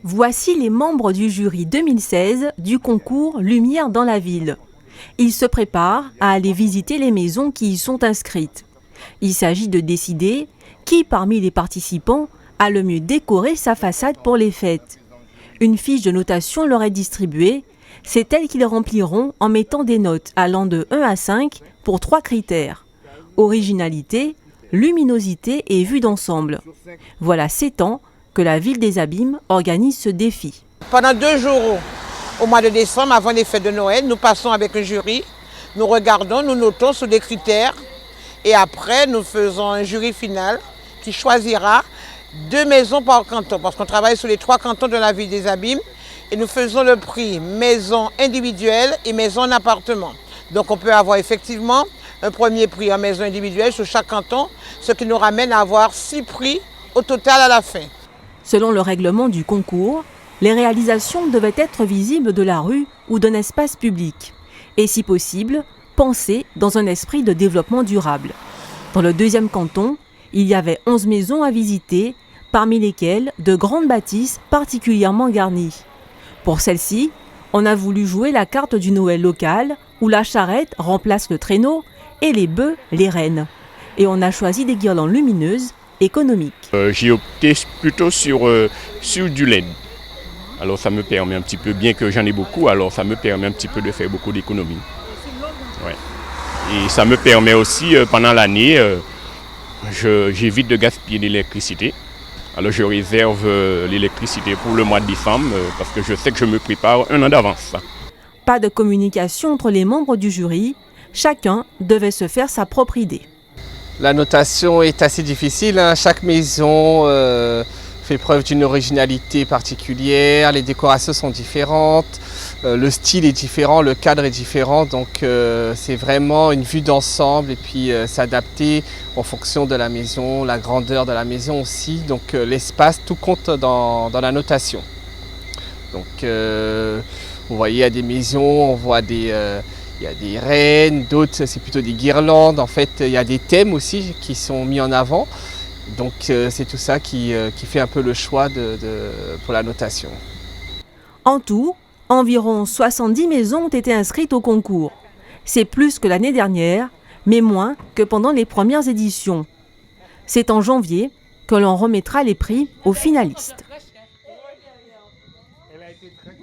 Voici les membres du jury 2016 du concours Lumière dans la ville. Ils se préparent à aller visiter les maisons qui y sont inscrites. Il s'agit de décider qui parmi les participants a le mieux décoré sa façade pour les fêtes. Une fiche de notation leur est distribuée. C'est elle qu'ils rempliront en mettant des notes allant de 1 à 5 pour 3 critères. Originalité, luminosité et vue d'ensemble. Voilà 7 ans que la ville des Abîmes organise ce défi. Pendant 2 jours, au mois de décembre, avant les fêtes de Noël, nous passons avec un jury, nous regardons, nous notons sur des critères et après nous faisons un jury final qui choisira 2 maisons par canton parce qu'on travaille sur les 3 cantons de la ville des Abîmes et nous faisons le prix maison individuelle et maison en appartement. Donc on peut avoir effectivement un premier prix en maison individuelle sur chaque canton, ce qui nous ramène à avoir 6 prix au total à la fin. Selon le règlement du concours, les réalisations devaient être visibles de la rue ou d'un espace public et, si possible, pensées dans un esprit de développement durable. Dans le 2e canton, il y avait 11 maisons à visiter, parmi lesquelles de grandes bâtisses particulièrement garnies. Pour celle-ci, on a voulu jouer la carte du Noël local, où la charrette remplace le traîneau et les bœufs les rennes. Et on a choisi des guirlandes lumineuses, économiques. J'ai opté plutôt sur du LED. Alors ça me permet un petit peu, bien que j'en ai beaucoup, alors ça me permet un petit peu de faire beaucoup d'économies. Ouais. Et ça me permet aussi, pendant l'année, j'évite de gaspiller l'électricité. Alors je réserve l'électricité pour le mois de décembre parce que je sais que je me prépare 1 an d'avance. Pas de communication entre les membres du jury, chacun devait se faire sa propre idée. La notation est assez difficile, hein. Chaque maison fait preuve d'une originalité particulière, les décorations sont différentes, le style est différent, le cadre est différent, donc c'est vraiment une vue d'ensemble et puis s'adapter en fonction de la maison, la grandeur de la maison aussi, donc l'espace, tout compte dans la notation. Donc vous voyez, il y a des maisons, on voit il y a des rennes, d'autres c'est plutôt des guirlandes. En fait, il y a des thèmes aussi qui sont mis en avant. Donc c'est tout ça qui fait un peu le choix pour la notation. En tout, environ 70 maisons ont été inscrites au concours. C'est plus que l'année dernière, mais moins que pendant les premières éditions. C'est en janvier que l'on remettra les prix aux finalistes.